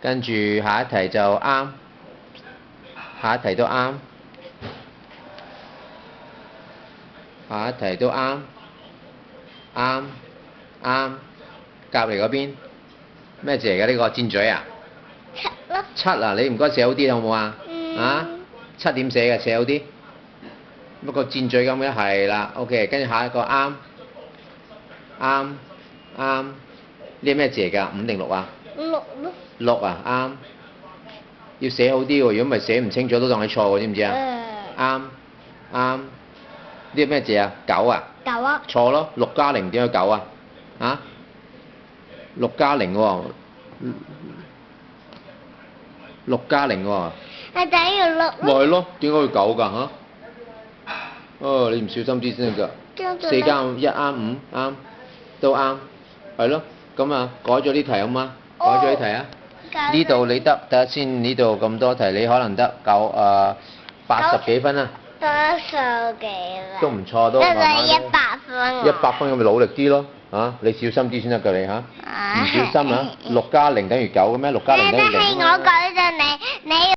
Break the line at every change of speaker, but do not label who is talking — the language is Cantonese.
跟住下一題就啱，下一題都啱，下一題都啱，啱，啱。隔離嗰邊咩字嚟㗎？呢個箭嘴啊？
七咯。
七啊！你唔該寫好啲好唔好啊？啊？七點寫嘅，寫好啲。不過箭嘴咁嘅係啦 ，OK。跟住下一個啱，啱，啱。呢係咩字嚟㗎？五定六啊？
六咯。
六啊，啱。要寫好啲喎，如果唔係寫唔清楚都當係錯喎，知唔知啊？啱，啱。呢係咩字啊？九啊？
九啊。
錯咯，6+0點解9啊？啊？6+0喎，6+0喎。
係等於六咯。
咪係咯，點解會9㗎嚇？哦，你唔小心啲先得㗎。4+5，1啱5啱，都啱，係咯。咁啊，改咗呢題好嗎？改咗呢題啊？呢度你得，睇下先。呢度咁多題，你可能得80幾分啊。
多數幾啦。
都唔錯，都
得
慢慢
100分。
100分咁咪努力啲咯，嚇！你小心啲先得㗎你嚇。唔小心啊，6+0等於9嘅咩？6+0等於0啊嘛。
但係我改咗你